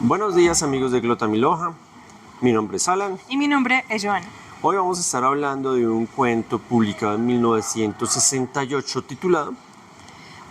Buenos días amigos de Glotamiloja, mi nombre es Alan. Y mi nombre es Joana. Hoy vamos a estar hablando de un cuento publicado en 1968 titulado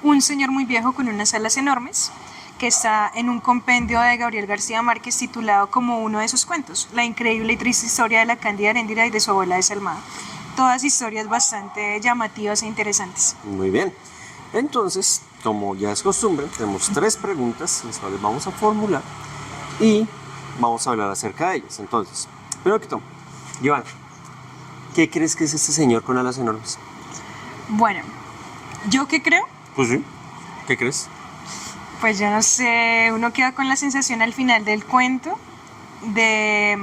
Un señor muy viejo con unas alas enormes, que está en un compendio de Gabriel García Márquez titulado como uno de sus cuentos, La increíble y triste historia de la Cándida Heréndira y de su abuela desalmada. Todas historias bastante llamativas e interesantes. Muy bien. Entonces, como ya es costumbre, tenemos 3 preguntas, las cuales vamos a formular y vamos a hablar acerca de ellas. Entonces, primero que todo, Joana, ¿qué crees que es este señor con alas enormes? Bueno, ¿yo qué creo? Pues sí, ¿qué crees? Pues yo no sé, uno queda con la sensación al final del cuento de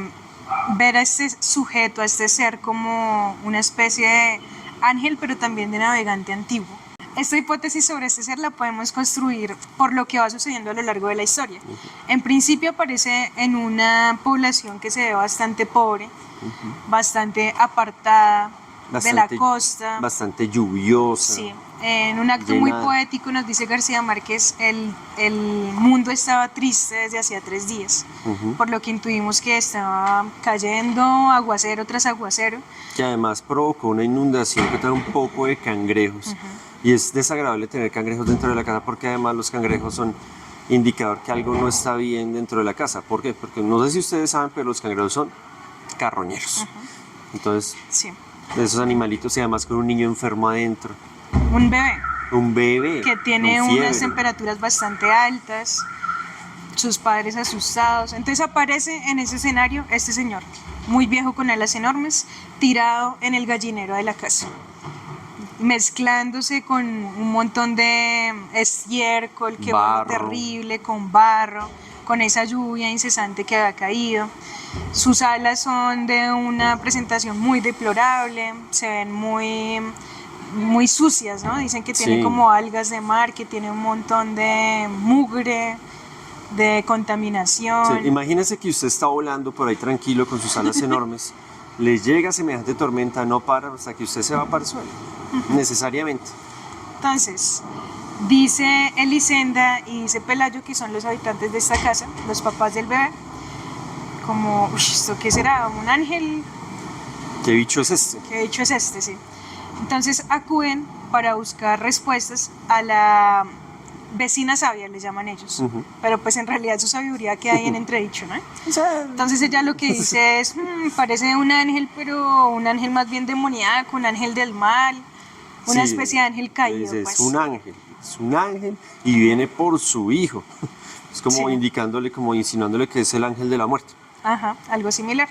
ver a este sujeto, a este ser como una especie de ángel, pero también de navegante antiguo. Esta hipótesis sobre este ser la podemos construir por lo que va sucediendo a lo largo de la historia. En principio aparece en una población que se ve bastante pobre, bastante apartada de la costa. Bastante lluviosa. Sí, en un acto muy poético nos dice García Márquez, el mundo estaba triste desde hacía 3 días, por lo que intuimos que estaba cayendo aguacero tras aguacero. Que además provocó una inundación que trae un poco de cangrejos. Y es desagradable tener cangrejos dentro de la casa porque además los cangrejos son indicador que algo no está bien dentro de la casa. ¿Por qué? Porque no sé si ustedes saben, pero los cangrejos son carroñeros. Entonces, sí, de esos animalitos y además con un niño enfermo adentro. Un bebé. Un bebé. Que tiene unas temperaturas bastante altas, sus padres asustados. Entonces aparece en ese escenario este señor, muy viejo con alas enormes, tirado en el gallinero de la casa, mezclándose con un montón de estiércol que huele terrible, con barro, con esa lluvia incesante que había caído. Sus alas son de una presentación muy deplorable, se ven muy sucias, ¿no? Dicen que tiene como algas de mar, que tiene un montón de mugre, de contaminación. Sí, imagínese que usted está volando por ahí tranquilo con sus alas enormes, le llega semejante tormenta, no para hasta que usted se va para el suelo, necesariamente. Entonces, dice Elisenda y dice Pelayo, que son los habitantes de esta casa, los papás del bebé, como, ¿esto qué será? ¿Un ángel? ¿Qué bicho es este? ¿Qué bicho es este? Sí. Entonces acuden para buscar respuestas a la vecina sabia, le llaman ellos, pero pues en realidad su sabiduría queda ahí en entredicho, ¿no? Entonces ella lo que dice es, parece un ángel, pero un ángel más bien demoníaco, un ángel del mal, una especie de ángel caído. Dice, pues. Es un ángel y viene por su hijo. Es como indicándole, como insinuándole que es el ángel de la muerte. Ajá, algo similar.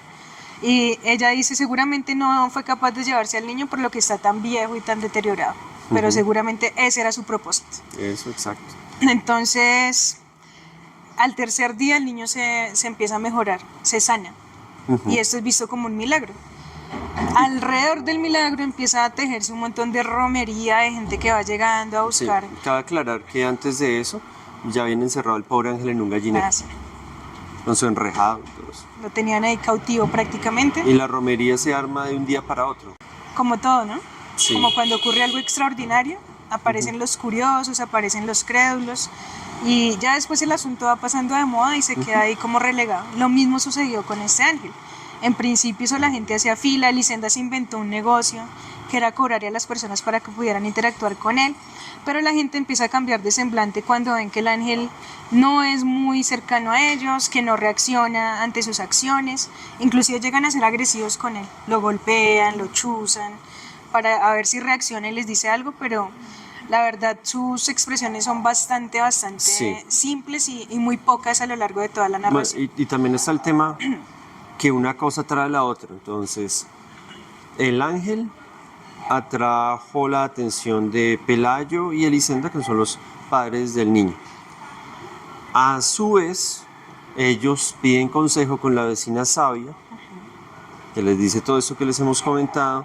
Y ella dice, seguramente no fue capaz de llevarse al niño por lo que está tan viejo y tan deteriorado, pero seguramente ese era su propósito. Eso, exacto. Entonces, al tercer día el niño se empieza a mejorar, se sana, y esto es visto como un milagro. Alrededor del milagro empieza a tejerse un montón de romería de gente que va llegando a buscar. Sí, cabe aclarar que antes de eso ya viene encerrado el pobre ángel en un gallinero. Con su enrejado y todo eso. Lo tenían ahí cautivo prácticamente. Y la romería se arma de un día para otro. Como todo, ¿no? Sí. Como cuando ocurre algo extraordinario, aparecen los curiosos, aparecen los crédulos, y ya después el asunto va pasando de moda y se queda ahí como relegado. Lo mismo sucedió con este ángel. En principio eso la gente hacía fila, Elisenda se inventó un negocio que era cobrarle a las personas para que pudieran interactuar con él, pero la gente empieza a cambiar de semblante cuando ven que el ángel no es muy cercano a ellos, que no reacciona ante sus acciones, inclusive llegan a ser agresivos con él, lo golpean, lo chuzan, para ver si reacciona y les dice algo, pero la verdad sus expresiones son bastante simples y muy pocas a lo largo de toda la narración. Y también está el tema que una cosa trae la otra, entonces el ángel atrajo la atención de Pelayo y Elisenda, que son los padres del niño. A su vez, ellos piden consejo con la vecina sabia, que les dice todo esto que les hemos comentado,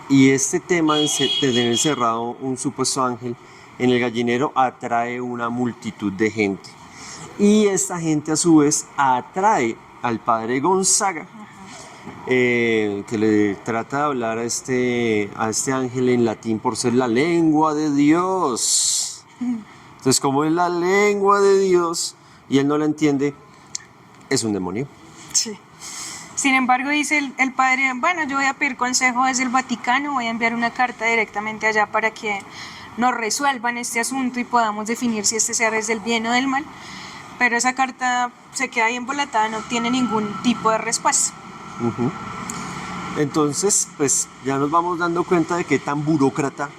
y este tema de tener encerrado un supuesto ángel en el gallinero atrae una multitud de gente. Y esta gente a su vez atrae al padre Gonzaga, que le trata de hablar a este ángel en latín por ser la lengua de Dios. Entonces, como es la lengua de Dios, y él no la entiende, es un demonio. Sí. Sin embargo, dice el padre, bueno, yo voy a pedir consejo desde el Vaticano, voy a enviar una carta directamente allá para que nos resuelvan este asunto y podamos definir si este ser es del bien o del mal. Pero esa carta se queda ahí embolatada, no tiene ningún tipo de respuesta. Ujú. Entonces, pues ya nos vamos dando cuenta de qué tan burócrata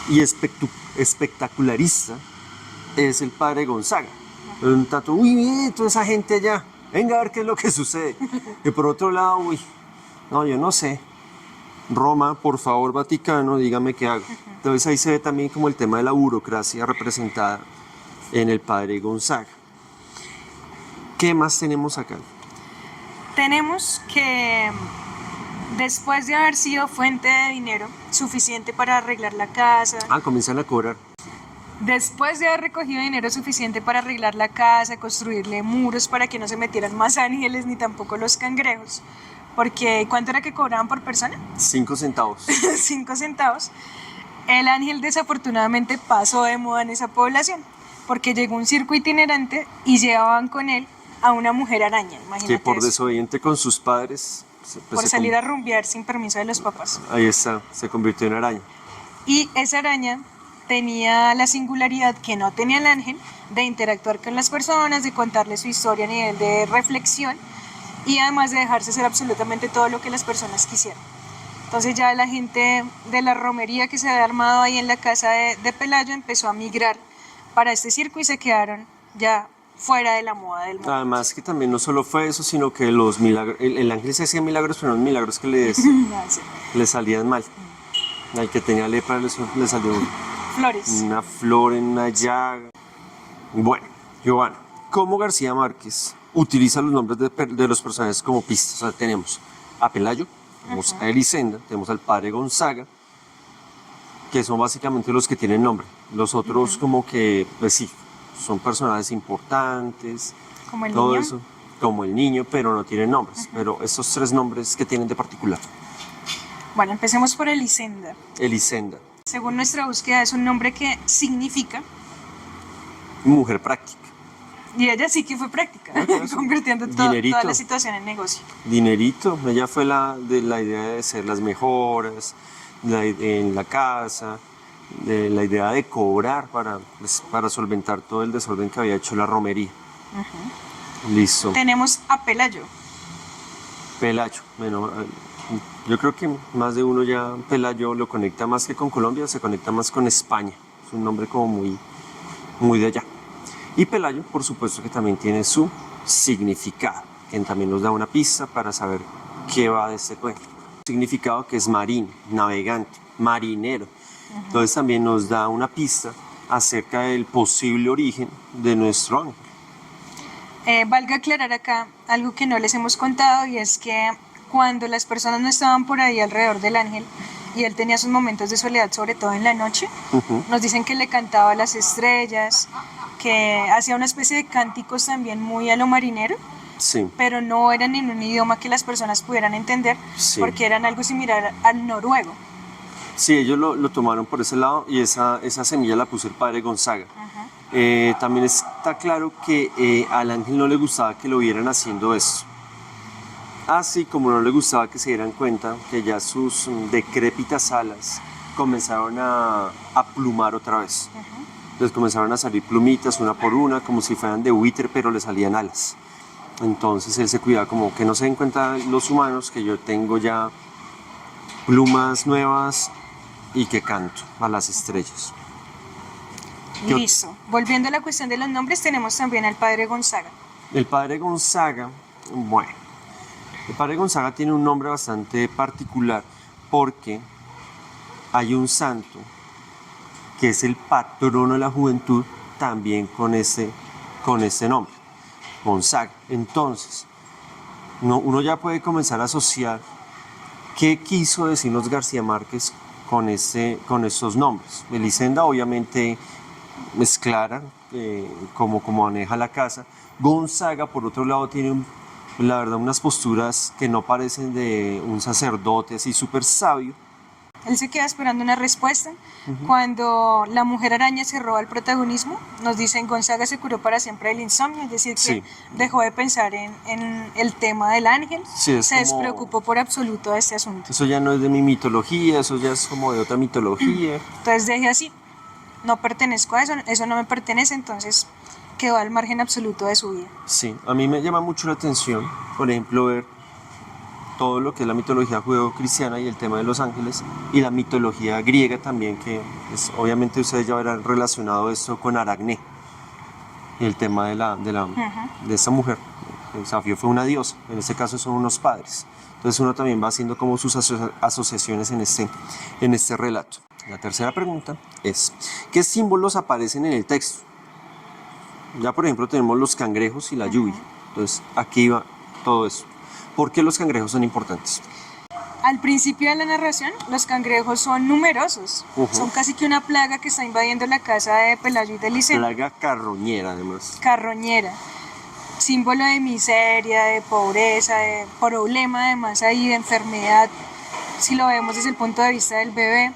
y espectacularista es el padre Gonzaga. Un tanto, uy, mire, toda esa gente allá, venga a ver qué es lo que sucede. Y por otro lado, uy, no, yo no sé. Roma, por favor, Vaticano, dígame qué hago. Entonces ahí se ve también como el tema de la burocracia representada en el padre Gonzaga. ¿Qué más tenemos acá? Tenemos que después de haber sido fuente de dinero suficiente para arreglar la casa, Comienzan a cobrar. después de haber recogido dinero suficiente para arreglar la casa, construirle muros para que no se metieran más ángeles ni tampoco los cangrejos, porque ¿cuánto era que cobraban por persona? 5 centavos. 5 centavos. El ángel desafortunadamente pasó de moda en esa población, porque llegó un circo itinerante y llevaban con él a una mujer araña, imagínate Que por eso, desobediente con sus padres, por salir a rumbear sin permiso de los papás. ahí está, se convirtió en araña. Y esa araña tenía la singularidad que no tenía el ángel de interactuar con las personas, de contarles su historia a nivel de reflexión y además de dejarse hacer absolutamente todo lo que las personas quisieran. Entonces ya la gente de la romería que se había armado ahí en la casa de Pelayo empezó a migrar para este circo y se quedaron ya fuera de la moda del mundo. Además que también no solo fue eso, sino que los milagros, el ángel se hacía milagros, pero no milagros que le salían mal. Al que tenía lepra le salió Flores. una flor en una llaga. Bueno, Giovanna, ¿cómo García Márquez utiliza los nombres de los personajes como pistas? O sea, tenemos a Pelayo, tenemos a Elisenda, tenemos al padre Gonzaga, que son básicamente los que tienen nombre. Los otros como que, pues sí, son personajes importantes, Como el todo niño. eso, como el niño, pero no tienen nombres. Pero estos 3 nombres que tienen de particular. Bueno, empecemos por Elisenda. Elisenda, Según nuestra búsqueda es un nombre que significa, mujer práctica, y ella sí que fue práctica, eso. convirtiendo Dinerito. toda la situación en negocio. dinerito. Ella fue la idea de ser las mejoras en la casa, de la idea de cobrar para solventar todo el desorden que había hecho la romería. Listo. Tenemos a Pelayo. Pelayo. Bueno, yo creo que más de uno ya Pelayo lo conecta más que con Colombia, se conecta más con España. Es un nombre como muy de allá. Y Pelayo, por supuesto que también tiene su significado, que también nos da una pista para saber qué va de este cuento. Significado que es marino, navegante, marinero. Entonces también nos da una pista acerca del posible origen de nuestro ángel. Valga aclarar acá algo que no les hemos contado y es que cuando las personas no estaban por ahí alrededor del ángel y él tenía sus momentos de soledad, sobre todo en la noche, nos dicen que le cantaba a las estrellas, que hacía una especie de cánticos también muy a lo marinero, Sí, pero no eran en un idioma que las personas pudieran entender, Sí. porque eran algo similar al noruego. sí, ellos lo tomaron por ese lado y esa semilla la puso el padre Gonzaga. También está claro que al ángel no le gustaba que lo vieran haciendo eso. Así como no le gustaba que se dieran cuenta que ya sus decrépitas alas comenzaron a plumar otra vez. Entonces comenzaron a salir plumitas una por una, como si fueran de buitre, pero le salían alas. Entonces él se cuidaba como que no se den cuenta los humanos que yo tengo ya plumas nuevas y que canto a las estrellas. Listo. Volviendo a la cuestión de los nombres, tenemos también al padre Gonzaga. El padre Gonzaga, bueno, el padre Gonzaga tiene un nombre bastante particular porque hay un santo que es el patrono de la juventud también con ese nombre, Gonzaga. Entonces, uno ya puede comenzar a asociar qué quiso decirnos García Márquez con estos nombres. Elisenda obviamente es clara, como maneja la casa. Gonzaga, por otro lado, tiene la verdad unas posturas que no parecen de un sacerdote así súper sabio. Él se queda esperando una respuesta. Cuando la mujer araña se roba el protagonismo, nos dicen Gonzaga se curó para siempre del insomnio, es decir, que Sí. dejó de pensar en el tema del ángel, Sí, es se como- despreocupó por absoluto de este asunto. Eso ya no es de mi mitología, eso ya es como de otra mitología. Entonces dejé así, no pertenezco a eso, eso no me pertenece, entonces quedó al margen absoluto de su vida. Sí, a mí me llama mucho la atención, por ejemplo, ver todo lo que es la mitología judeocristiana y el tema de los ángeles y la mitología griega también, que es, obviamente ustedes ya verán relacionado esto con Aracné y el tema de esta mujer. El Safio fue una diosa, en este caso son unos padres. Entonces uno también va haciendo como sus asociaciones en este relato. La tercera pregunta es, ¿qué símbolos aparecen en el texto? Ya por ejemplo tenemos los cangrejos y la lluvia. Entonces aquí va todo eso. ¿Por qué los cangrejos son importantes? Al principio de la narración, los cangrejos son numerosos, son casi que una plaga que está invadiendo la casa de Pelayo y de Licenda. Plaga carroñera además. Carroñera, símbolo de miseria, de pobreza, de problema además ahí, de enfermedad, si lo vemos desde el punto de vista del bebé.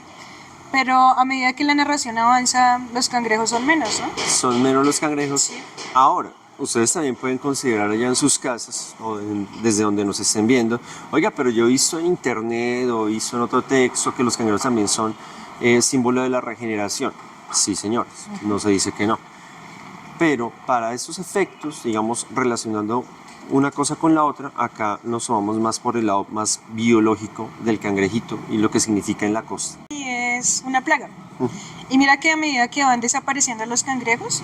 Pero a medida que la narración avanza, los cangrejos son menos, ¿no? Son menos los cangrejos. Sí. Ahora, ustedes también pueden considerar allá en sus casas o desde donde nos estén viendo, oiga, pero yo he visto en internet o he visto en otro texto que los cangrejos también son símbolo de la regeneración. Sí, señores, no se dice que no. Pero para estos efectos, digamos, relacionando una cosa con la otra, acá nos vamos más por el lado más biológico del cangrejito y lo que significa en la costa. Y es una plaga. Y mira que a medida que van desapareciendo los cangrejos,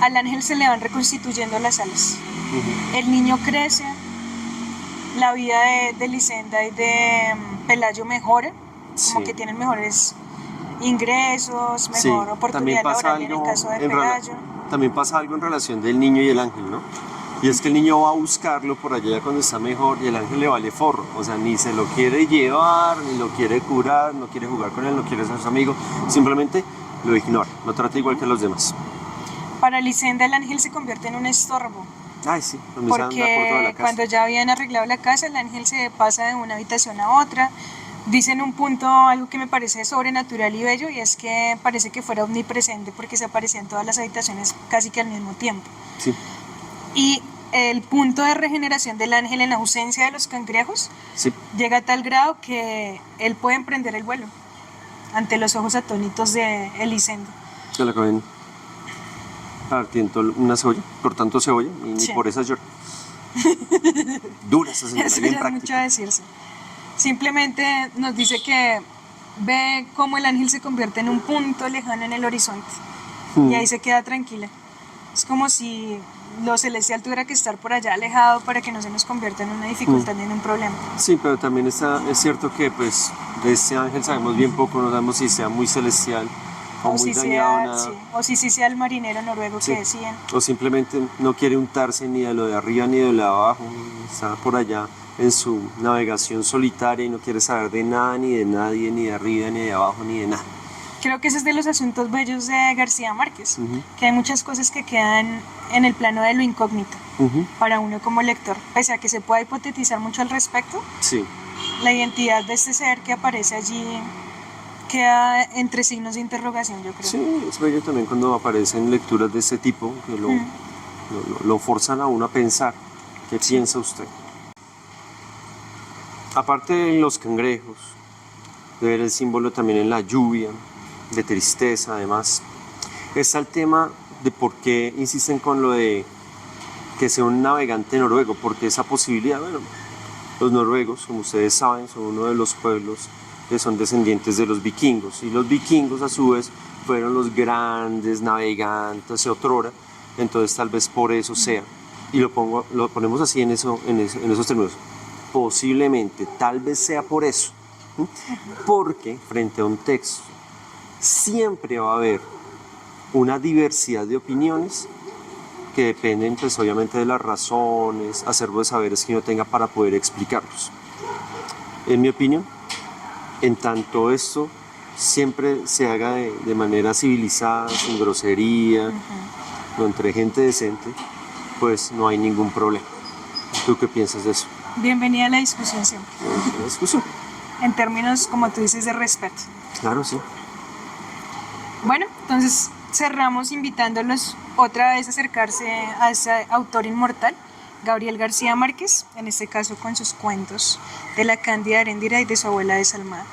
al ángel se le van reconstituyendo las alas. El niño crece, la vida de Licenda y de Pelayo mejora, como Sí. que tienen mejores ingresos, Sí, mejor oportunidad laboral en el caso de Pelayo. también pasa algo en relación del niño y el ángel, ¿no? Y es que el niño va a buscarlo por allá cuando está mejor y el ángel le vale forro. O sea, ni se lo quiere llevar, ni lo quiere curar, no quiere jugar con él, no quiere ser su amigo. Simplemente lo ignora, lo trata igual que los demás. Para Licenda el ángel se convierte en un estorbo, Ay, sí, donde se anda por toda porque la casa. cuando ya habían arreglado la casa, el ángel se pasa de una habitación a otra. Dicen un punto, algo que me parece sobrenatural y bello, y es que parece que fuera omnipresente porque se aparecía en todas las habitaciones casi que al mismo tiempo. Sí, Y el punto de regeneración del ángel en ausencia de los cangrejos sí. llega a tal grado que él puede emprender el vuelo ante los ojos atónitos de Elisenda. Se la cogen partiendo una cebolla, cortando cebolla, y ni Sí. por esas llora. Dura esa señora, Eso bien ya es mucho a práctica. decirse. Simplemente nos dice que ve cómo el ángel se convierte en un punto lejano en el horizonte y ahí se queda tranquila. Es como si lo celestial tuviera que estar por allá alejado para que no se nos convierta en una dificultad ni en un problema. Sí, pero también es cierto que pues de este ángel sabemos bien poco, no sabemos si sea muy celestial o muy si dañado, sea, nada. sí, o si sea el marinero noruego Sí. que decían. O simplemente no quiere untarse ni de lo de arriba ni de lo de abajo, está por allá en su navegación solitaria y no quiere saber de nada, ni de nadie, ni de arriba, ni de abajo, ni de nada. Creo que ese es de los asuntos bellos de García Márquez, que hay muchas cosas que quedan en el plano de lo incógnito para uno como lector. Pese a que se pueda hipotetizar mucho al respecto, Sí, la identidad de este ser que aparece allí queda entre signos de interrogación, yo creo. sí, es bello también cuando aparecen lecturas de este tipo que lo forzan a uno a pensar. ¿Qué piensa usted? Aparte de los cangrejos, de ver el símbolo también en la lluvia, de tristeza además, está el tema de por qué insisten con lo de que sea un navegante noruego, porque esa posibilidad, bueno, los noruegos, como ustedes saben, son uno de los pueblos que son descendientes de los vikingos, y los vikingos a su vez fueron los grandes navegantes de otrora, entonces tal vez por eso sea, y lo ponemos así en esos términos, posiblemente, tal vez sea por eso, porque frente a un texto siempre va a haber una diversidad de opiniones que dependen pues obviamente de las razones, acervo de saberes que uno tenga para poder explicarlos. En mi opinión, en tanto esto siempre se haga de manera civilizada, sin grosería, o entre gente decente, pues no hay ningún problema. ¿Tú qué piensas de eso? Bienvenida a la discusión siempre. Una discusión. en términos, como tú dices, de respeto. Claro, sí. Bueno, entonces cerramos invitándolos otra vez a acercarse a ese autor inmortal, Gabriel García Márquez, en este caso con sus cuentos de la Cándida Heréndira y de su abuela desalmada.